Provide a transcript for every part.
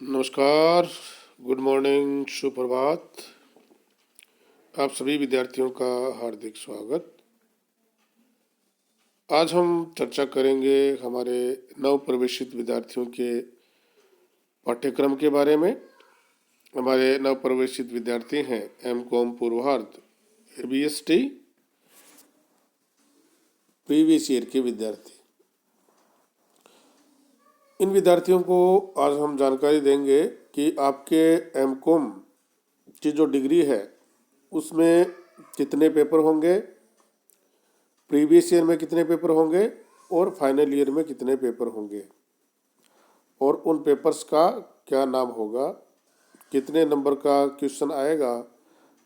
नमस्कार, good morning, सुप्रभात। आप सभी विद्यार्थियों का हार्दिक स्वागत। आज हम चर्चा करेंगे हमारे नव प्रवेशित विद्यार्थियों के पाठ्यक्रम के बारे में। हमारे नव प्रवेशित विद्यार्थी हैं एम.कॉम पूर्वार्ध ABST प्रीवियस ईयर के विद्यार्थी। इन विद्यार्थियों को आज हम जानकारी देंगे कि आपके एम.कॉम की जो डिग्री है उसमें कितने पेपर होंगे, प्रीवियस ईयर में कितने पेपर होंगे और फाइनल ईयर में कितने पेपर होंगे, और उन पेपर्स का क्या नाम होगा, कितने नंबर का क्वेश्चन आएगा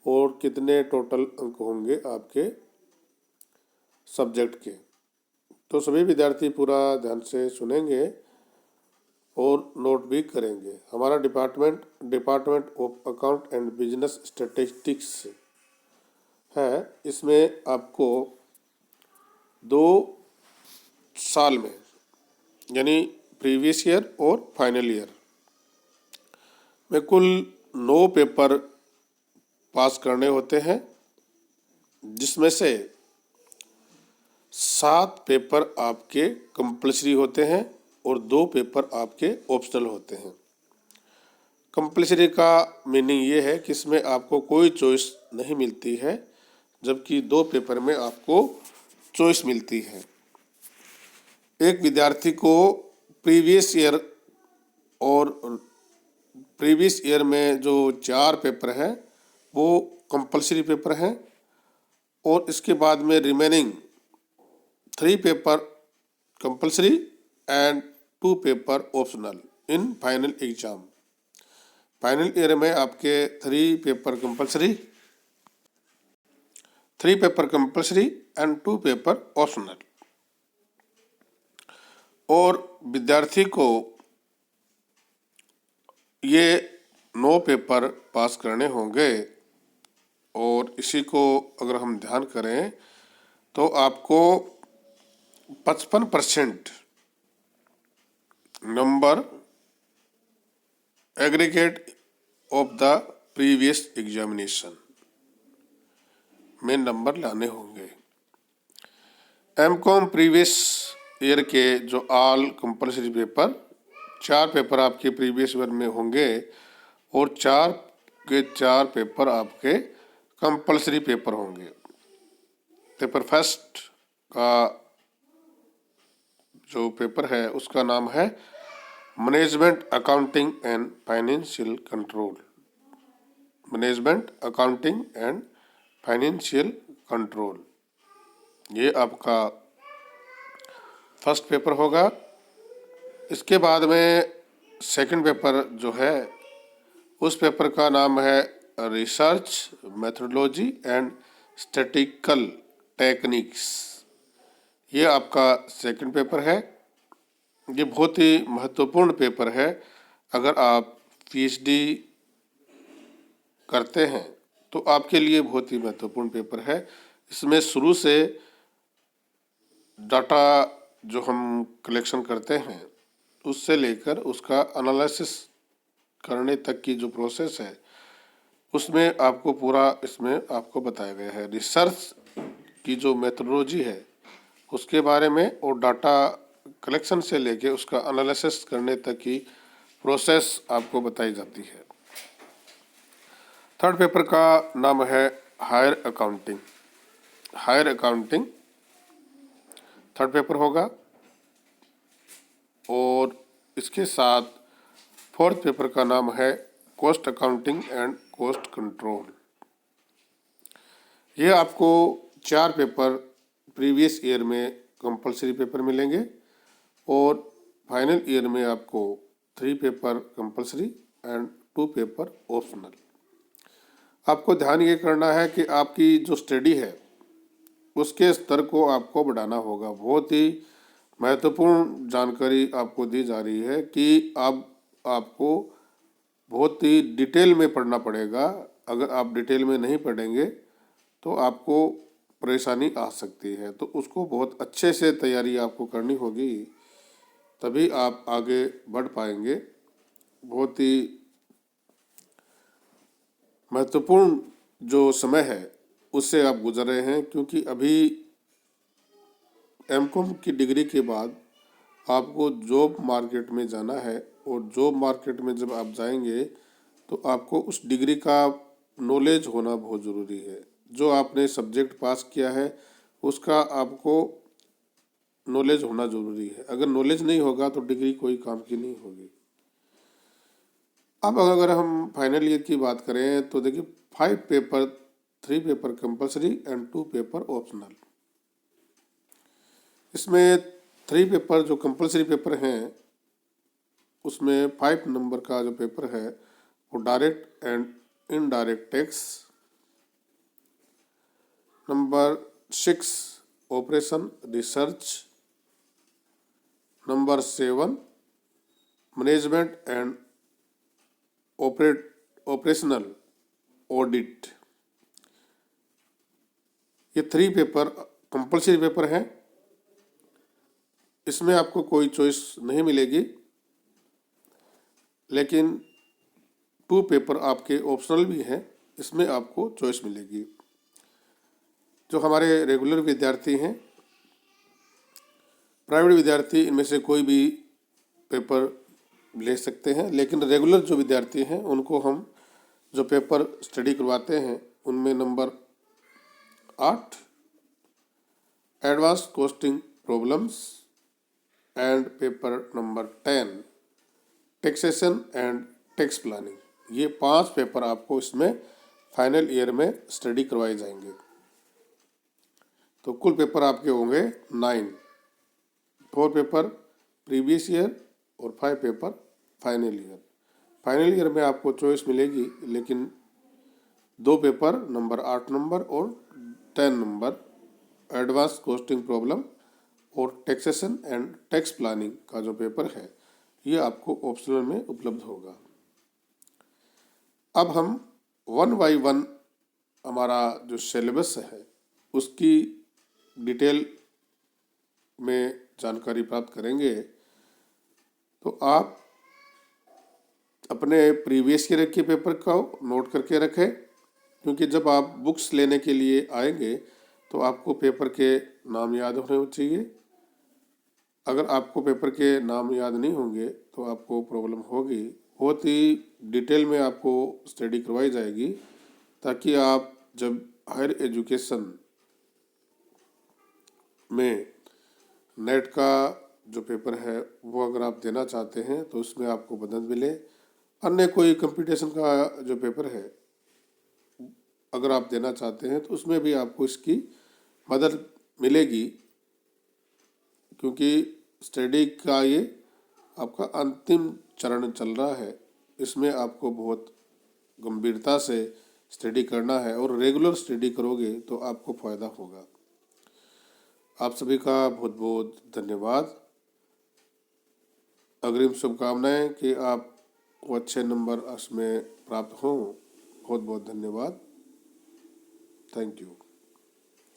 और कितने टोटल अंक होंगे आपके सब्जेक्ट के। तो सभी विद्यार्थी पूरा ध्यान से सुनेंगे और नोट भी करेंगे। हमारा department of account and business statistics है। इसमें आपको 2 साल में यानी प्रीवियस ईयर और फाइनल ईयर में कुल 9 पेपर पास करने होते हैं, जिसमें से 7 पेपर आपके कंपल्सरी होते हैं और 2 पेपर आपके ऑप्शनल होते हैं। कंपल्सरी का मीनिंग ये है कि इसमें आपको कोई चॉइस नहीं मिलती है, जबकि 2 पेपर में आपको चॉइस मिलती है। एक विद्यार्थी को प्रीवियस ईयर में जो 4 पेपर हैं वो कंपल्सरी पेपर हैं, और इसके बाद में remaining 3 paper compulsory and 2 paper optional in final exam. Final year में आपके 3 paper compulsory and 2 paper optional. और विद्यार्थी को ये 9 पेपर पास करने होंगे, और इसी को अगर हम ध्यान करें तो आपको 55% number aggregate of the previous examination में नंबर लाने होंगे। एम.कॉम प्रीवियस ईयर के जो ऑल कंपल्सरी पेपर 4 पेपर आपके प्रीवियस ईयर में होंगे और 4 के 4 पेपर आपके कंपल्सरी पेपर होंगे। पेपर फर्स्ट का जो पेपर है उसका नाम है management accounting and financial control. Management accounting and financial control, ये आपका फर्स्ट पेपर होगा। इसके बाद में सेकंड पेपर जो है उस पेपर का नाम है research methodology and statistical techniques. ये आपका सेकंड पेपर है। ये बहुत ही महत्वपूर्ण पेपर है। अगर आप PhD करते हैं तो आपके लिए बहुत ही महत्वपूर्ण पेपर है। इसमें शुरू से डाटा जो हम कलेक्शन करते हैं उससे लेकर उसका एनालिसिस करने तक की जो प्रोसेस है उसमें आपको पूरा इसमें आपको बताया गया है। रिसर्च की जो मेथोडोलॉजी है उसके बारे में, और डाटा कलेक्शन से लेके उसका एनालिसिस करने तक की प्रोसेस आपको बताई जाती है। थर्ड पेपर का नाम है हायर अकाउंटिंग थर्ड पेपर होगा, और इसके साथ फोर्थ पेपर का नाम है cost accounting and cost control. ये आपको 4 पेपर प्रीवियस ईयर में कंपल्सरी पेपर मिलेंगे और फाइनल ईयर में आपको 3 paper compulsory and 2 paper optional. आपको ध्यान ये करना है कि आपकी जो स्टडी है उसके स्तर को आपको बढ़ाना होगा। बहुत ही महत्वपूर्ण जानकारी आपको दी जा रही है कि अब आपको बहुत ही डिटेल में पढ़ना पड़ेगा। अगर आप डिटेल में नहीं पढ़ेंगे तो आपको परेशानी आ सकती है, तो उसको बहुत अच्छे से तैयारी आपको करनी होगी, तभी आप आगे बढ़ पाएंगे। बहुत ही महत्वपूर्ण जो समय है उससे आप गुजर रहे हैं, क्योंकि अभी एमकॉम की डिग्री के बाद आपको जॉब मार्केट में जाना है, और जॉब मार्केट में जब आप जाएंगे तो आपको उस डिग्री का नॉलेज होना बहुत ज़रूरी है। जो आपने सब्जेक्ट पास किया है उसका आपको नॉलेज होना ज़रूरी है। अगर नॉलेज नहीं होगा तो डिग्री कोई काम की नहीं होगी। अब अगर हम फाइनल ईयर की बात करें तो देखिए 5 paper, 3 paper compulsory and 2 paper optional. इसमें 3 पेपर जो कंपलसरी पेपर हैं उसमें 5 नंबर का जो पेपर है वो direct and indirect tax, number 6 operation research, number 7 management and operational audit. ये 3 पेपर कंपलसरी पेपर हैं। इसमें आपको कोई चॉइस नहीं मिलेगी, लेकिन 2 पेपर आपके ऑप्शनल भी हैं, इसमें आपको चॉइस मिलेगी। जो हमारे रेगुलर विद्यार्थी हैं, प्राइवेट विद्यार्थी इनमें से कोई भी पेपर ले सकते हैं, लेकिन रेगुलर जो विद्यार्थी हैं उनको हम जो पेपर स्टडी करवाते हैं उनमें number 8 advance costing problems and paper number 10 taxation and tax planning, ये 5 पेपर आपको इसमें फाइनल ईयर में स्टडी करवाए जाएंगे। तो कुल पेपर आपके होंगे 9, 4 पेपर प्रीवियस ईयर और 5 paper final year. Final year में आपको चॉइस मिलेगी, लेकिन 2 पेपर नंबर 8 नंबर और 10 नंबर एडवांस कॉस्टिंग प्रॉब्लम और टैक्सेशन एंड टैक्स प्लानिंग का जो पेपर है ये आपको ऑप्शनल में उपलब्ध होगा। अब हम 1 बाई 1 हमारा जो सिलेबस है उसकी डिटेल में जानकारी प्राप्त करेंगे। तो आप अपने प्रीवियस ईयर के पेपर को नोट करके रखें, क्योंकि जब आप बुक्स लेने के लिए आएंगे तो आपको पेपर के नाम याद होने चाहिए। अगर आपको पेपर के नाम याद नहीं होंगे तो आपको प्रॉब्लम होगी। बहुत ही डिटेल में आपको स्टडी करवाई जाएगी, ताकि आप जब हायर एजुकेशन में नेट का जो पेपर है वो अगर आप देना चाहते हैं तो उसमें आपको मदद मिले। अन्य कोई कंपटीशन का जो पेपर है अगर आप देना चाहते हैं तो उसमें भी आपको इसकी मदद मिलेगी, क्योंकि स्टडी का ये आपका अंतिम चरण चल रहा है। इसमें आपको बहुत गंभीरता से स्टडी करना है, और रेगुलर स्टडी करोगे तो आपको फ़ायदा होगा। आप सभी का बहुत बहुत धन्यवाद। अग्रिम शुभकामनाएं कि आपको अच्छे नंबर इसमें प्राप्त हों। बहुत बहुत धन्यवाद। Thank you.